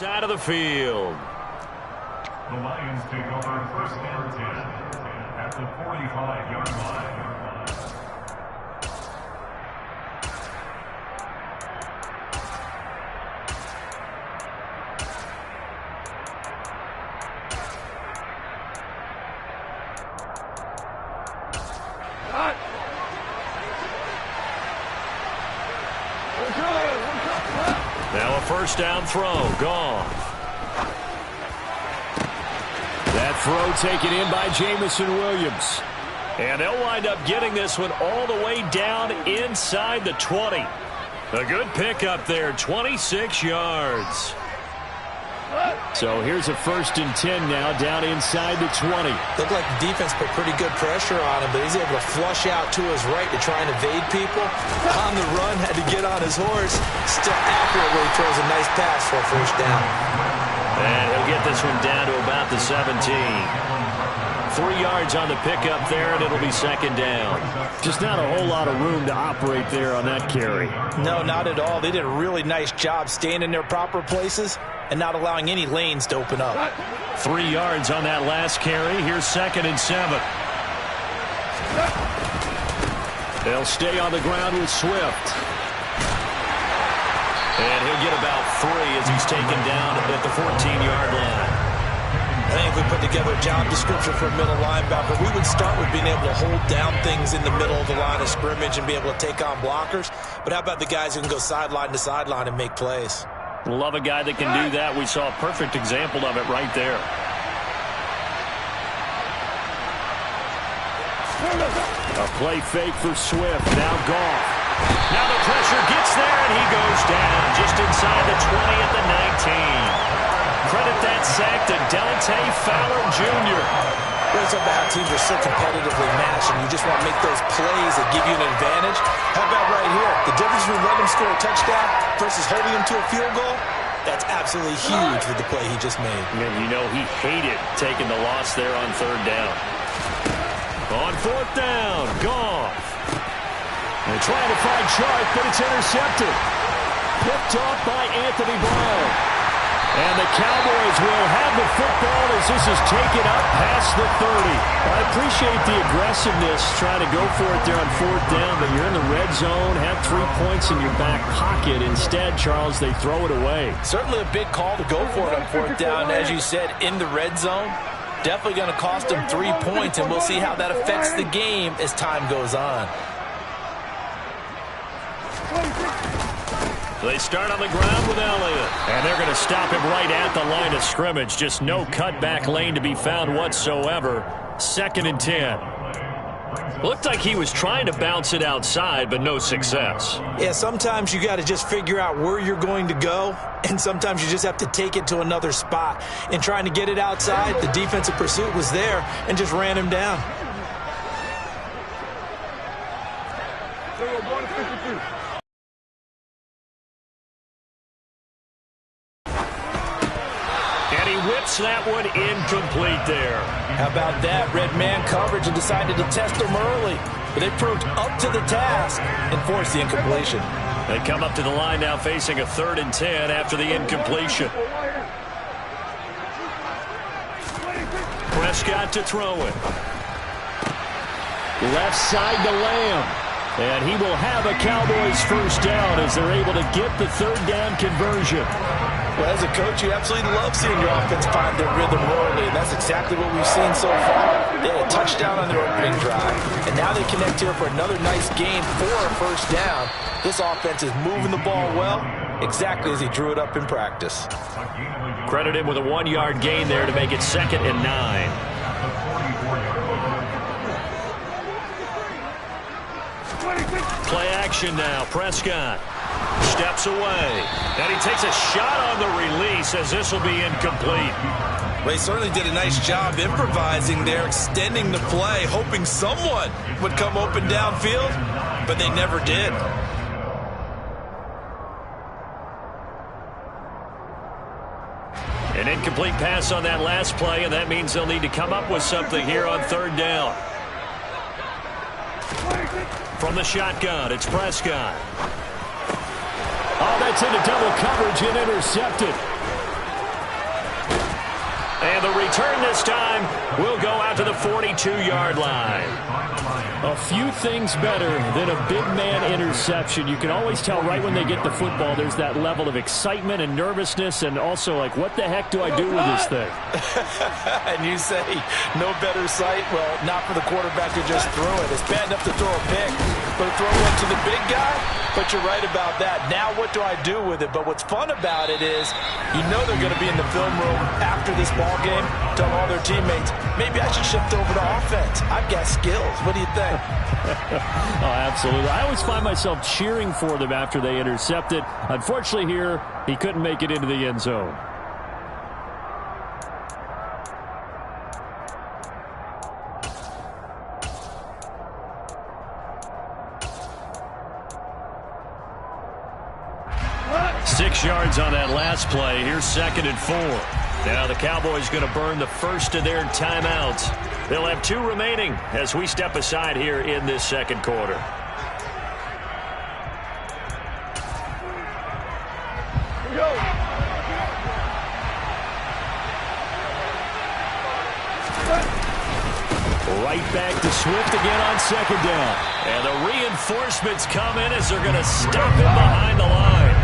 side of the field. The Lions take over first and 10 at the 45-yard line. Now a first down throw, gone. That throw taken in by Jamison Williams. And they'll wind up getting this one all the way down inside the 20. A good pickup there, 26 yards. So here's a first and 10 now down inside the 20. Looked like the defense put pretty good pressure on him, but he's able to flush out to his right to try and evade people. On the run, had to get on his horse. Still accurately throws a nice pass for a first down. And he'll get this one down to about the 17. 3 yards on the pickup there, and it'll be second down. Just not a whole lot of room to operate there on that carry. No, not at all. They did a really nice job staying in their proper places and not allowing any lanes to open up. 3 yards on that last carry. Here's second and 7. They'll stay on the ground with Swift. And he'll get about 3 as he's taken down at the 14-yard line. I think if we put together a job description for a middle linebacker, we would start with being able to hold down things in the middle of the line of scrimmage and be able to take on blockers. But how about the guys who can go sideline to sideline and make plays? Love a guy that can do that. We saw a perfect example of it right there. A play fake for Swift. Now Goff. Now the pressure gets there, and he goes down just inside the 20 at the 19. Credit that sack to Dante Fowler Jr. It's about how teams are so competitively matched, and you just want to make those plays that give you an advantage. How about right here? The difference between letting him score a touchdown versus holding him to a field goal, that's absolutely huge with the play he just made. And you know he hated taking the loss there on third down. On fourth down, Goff. They're trying to find Chark, but it's intercepted. Picked off by Anthony Brown. And the Cowboys will have the football as this is taken up past the 30. I appreciate the aggressiveness trying to go for it there on fourth down, but you're in the red zone, have 3 points in your back pocket. Instead, Charles, they throw it away. Certainly a big call to go for it on fourth down. As you said, in the red zone, definitely going to cost them 3 points, and we'll see how that affects the game as time goes on. They start on the ground with Elliott. And they're going to stop him right at the line of scrimmage. Just no cutback lane to be found whatsoever. Second and 10. Looked like he was trying to bounce it outside, but no success. Yeah, sometimes you got to just figure out where you're going to go, and sometimes you just have to take it to another spot. In trying to get it outside, the defensive pursuit was there and just ran him down. That one incomplete there. How about that? Red man coverage and decided to test them early. But they proved up to the task and forced the incompletion. They come up to the line now facing a 3rd and 10 after the incompletion. Prescott to throw it. Left side to Lamb. And he will have a Cowboys first down as they're able to get the 3rd down conversion. Well, as a coach, you absolutely love seeing your offense find their rhythm early, and that's exactly what we've seen so far. They had a touchdown on their opening drive, and now they connect here for another nice game for a first down. This offense is moving the ball well, exactly as he drew it up in practice. Credit him with a 1-yard gain there to make it 2nd and 9. Play action now. Prescott steps away. And he takes a shot on the release as this will be incomplete. Well, he certainly did a nice job improvising there, extending the play, hoping someone would come open downfield, but they never did. An incomplete pass on that last play, and that means they'll need to come up with something here on 3rd down. From the shotgun, it's Prescott. Oh, that's into double coverage and intercepted. And the return this time will go out to the 42-yard line. A few things better than a big man interception. You can always tell right when they get the football, there's that level of excitement and nervousness, and also like, what the heck do I do with this thing? And you say, no better sight? Well, not for the quarterback to just throw it. It's bad enough to throw a pick, but to throw one to the big guy? But you're right about that. Now what do I do with it? But what's fun about it is you know they're going to be in the film room after this ball game, telling all their teammates, maybe I should shift over to offense. I've got skills. What do you think? Oh, absolutely. I always find myself cheering for them after they intercept it. Unfortunately here, he couldn't make it into the end zone. Six yards on that last play. Here's 2nd and 4. Now the Cowboys going to burn the first of their timeouts. They'll have 2 remaining as we step aside here in this second quarter. Right back to Swift again on 2nd down. And the reinforcements come in as they're going to stop him behind the line.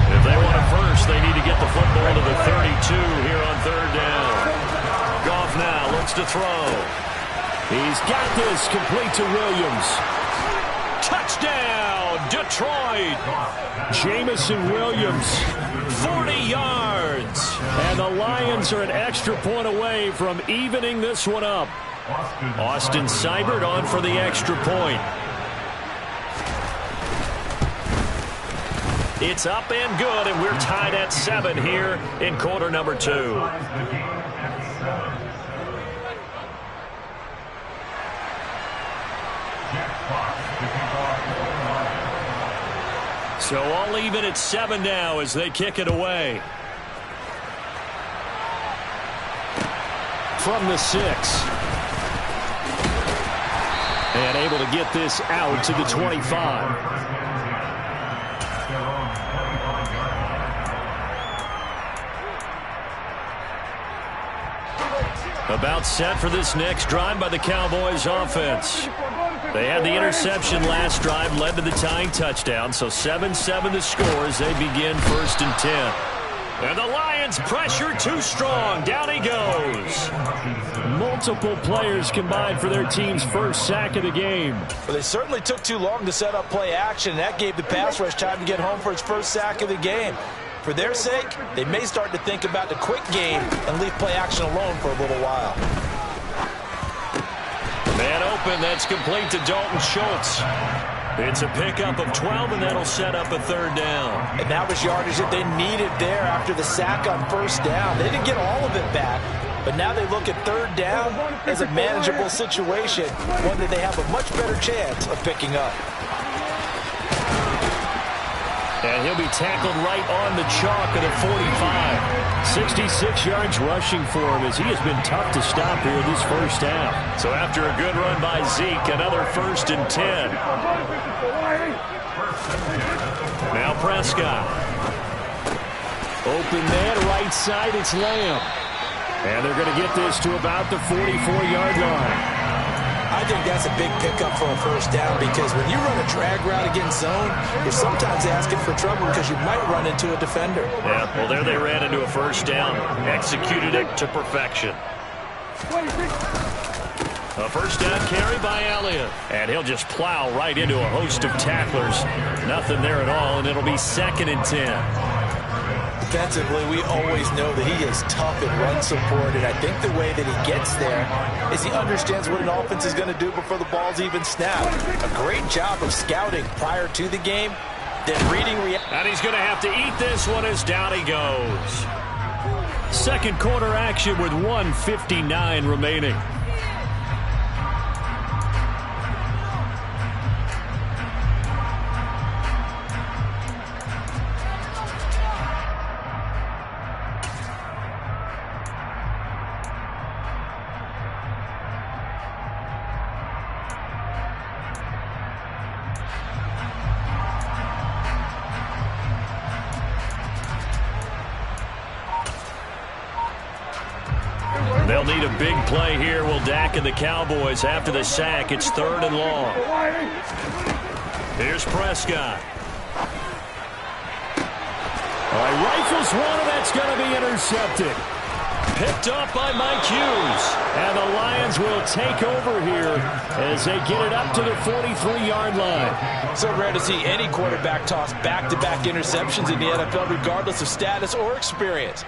If they want it first, they need to get the football to the 32 here on 3rd down. Goff now looks to throw. He's got this, complete to Williams. Touchdown, Detroit. Jamison Williams, 40 yards. and the Lions are an extra point away from evening this one up. Austin Seibert on for the extra point. It's up and good, and we're tied at 7 here in quarter number 2. So all even at 7 now as they kick it away. From the 6. And able to get this out to the 25. About set for this next drive by the Cowboys offense. They had the interception last drive, led to the tying touchdown, so 7-7 the score as they begin 1st and 10. And the Lions pressure too strong. Down he goes. Multiple players combined for their team's first sack of the game. Well, they certainly took too long to set up play action. That gave the pass rush time to get home for its first sack of the game. For their sake, they may start to think about the quick game and leave play action alone for a little while. Man open, that's complete to Dalton Schultz. It's a pickup of 12, and that'll set up a 3rd down. And that was yardage that they needed there after the sack on 1st down. They didn't get all of it back, but now they look at 3rd down as a manageable situation, one that they have a much better chance of picking up. And he'll be tackled right on the chalk at the 45. 66 yards rushing for him as he has been tough to stop here this first half. So after a good run by Zeke, another 1st and 10. Now Prescott. Open man, right side, it's Lamb. And they're going to get this to about the 44-yard line. I think that's a big pickup for a 1st down because when you run a drag route against zone, you're sometimes asking for trouble because you might run into a defender. Yeah, well, there they ran into a 1st down, executed it to perfection. A 1st down carry by Elliott. And he'll just plow right into a host of tacklers. Nothing there at all, and it'll be 2nd and 10. Defensively, we always know that he is tough in run support, and I think the way that he gets there is he understands what an offense is going to do before the ball's even snapped. A great job of scouting prior to the game, then reading. And he's going to have to eat this one as down he goes. Second quarter action with 1:59 remaining. They'll need a big play here. Will Dak and the Cowboys after the sack. It's 3rd and long. Here's Prescott. All right, rifles one, and that's going to be intercepted. Picked up by Mike Hughes. And the Lions will take over here as they get it up to the 43-yard line. So rare to see any quarterback toss back-to-back interceptions in the NFL, regardless of status or experience.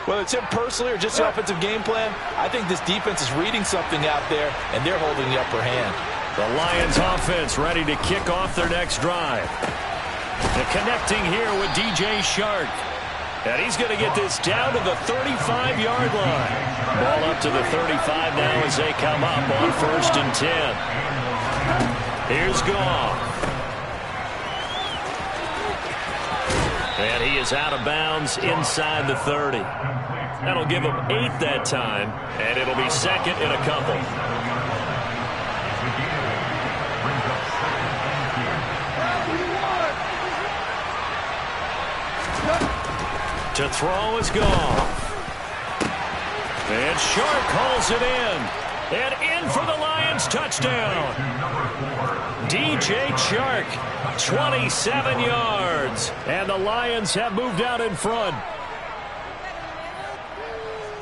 Whether it's him personally or just the offensive game plan, I think this defense is reading something out there, and they're holding the upper hand. The Lions offense ready to kick off their next drive. The connecting here with DJ Shark. And he's going to get this down to the 35-yard line. Ball up to the 35 now as they come up on 1st and 10. Here's Goff. And he is out of bounds inside the 30. That'll give him 8 that time, and it'll be 2nd in a couple. To throw is Goff. And Shark calls it in. And in for the Lions touchdown. DJ Shark, 27 yards. And the Lions have moved out in front.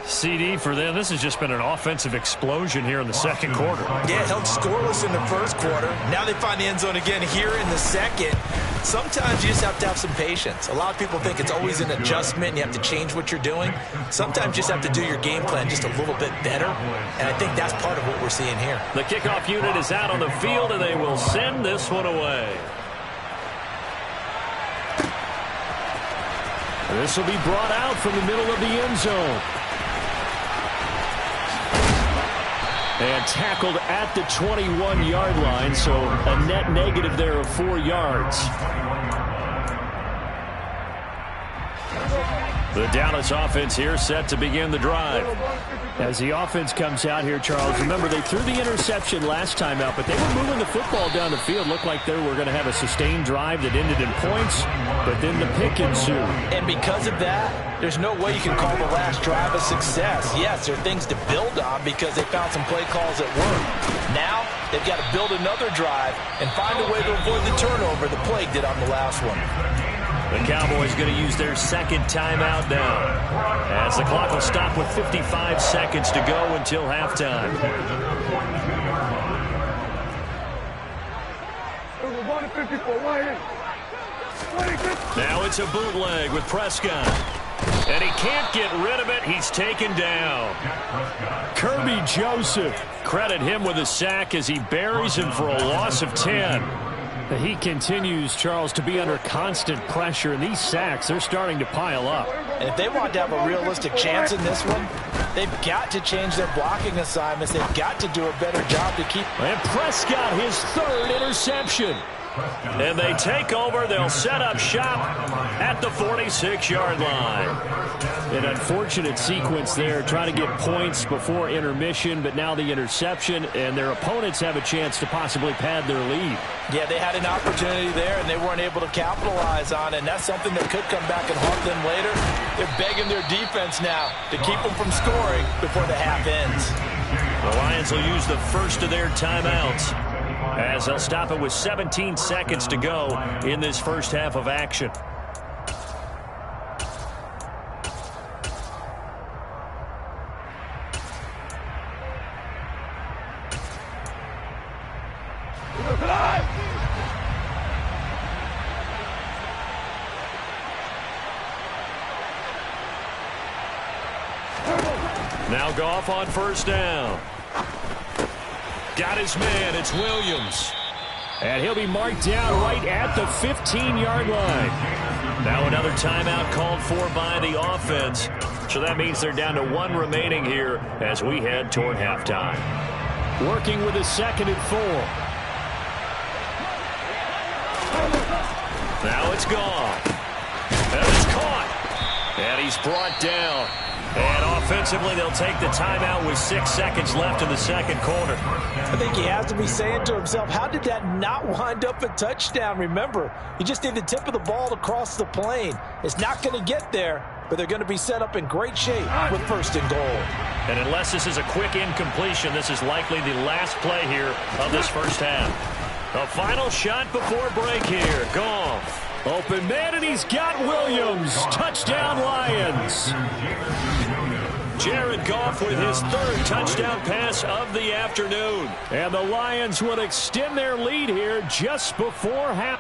CD for them, this has just been an offensive explosion here in the second quarter. Yeah, held scoreless in the first quarter. Now they find the end zone again here in the second. Sometimes you just have to have some patience. A lot of people think it's always an adjustment and you have to change what you're doing. Sometimes you just have to do your game plan just a little bit better, and I think that's part of what we're seeing here. The kickoff unit is out on the field, and they will send this one away. This will be brought out from the middle of the end zone. And tackled at the 21-yard line, so a net negative there of 4 yards. The Dallas offense here set to begin the drive. As the offense comes out here, Charles, remember they threw the interception last time out, but they were moving the football down the field. Looked like they were going to have a sustained drive that ended in points, but then the pick ensued. And because of that, there's no way you can call the last drive a success. Yes, there are things to build on because they found some play calls that work. Now, they've got to build another drive and find a way to avoid the turnover the Plague did on the last one. The Cowboys going to use their second timeout now, as the clock will stop with 55 seconds to go until halftime. Now it's a bootleg with Prescott. And he can't get rid of it. He's taken down. Kirby Joseph. Credit him with a sack as he buries him for a loss of 10. He continues, Charles, to be under constant pressure, and these sacks, they're starting to pile up. And if they want to have a realistic chance in this one, they've got to change their blocking assignments. They've got to do a better job to keep... And Prescott, his 3rd interception. And they take over. They'll set up shop at the 46-yard line. An unfortunate sequence there, trying to get points before intermission, but now the interception, and their opponents have a chance to possibly pad their lead. Yeah, they had an opportunity there, and they weren't able to capitalize on it, and that's something that could come back and haunt them later. They're begging their defense now to keep them from scoring before the half ends. The Lions will use the first of their timeouts, as they'll stop it with 17 seconds to go in this first half of action. Now Goff on first down. Got his man. It's Williams. And he'll be marked down right at the 15-yard line. Now another timeout called for by the offense. So that means they're down to 1 remaining here as we head toward halftime. Working with a 2nd and 4. Now it's gone. And it's caught. And he's brought down. And offensively, they'll take the timeout with 6 seconds left in the second quarter. I think he has to be saying to himself, how did that not wind up a touchdown? Remember, you just need the tip of the ball to cross the plane. It's not going to get there. but they're going to be set up in great shape with 1st and goal. And unless this is a quick incompletion, this is likely the last play here of this first half. A final shot before break here. Goff. Open man, and he's got Williams. Touchdown, Lions. Jared Goff with his 3rd touchdown pass of the afternoon. And the Lions will extend their lead here just before half.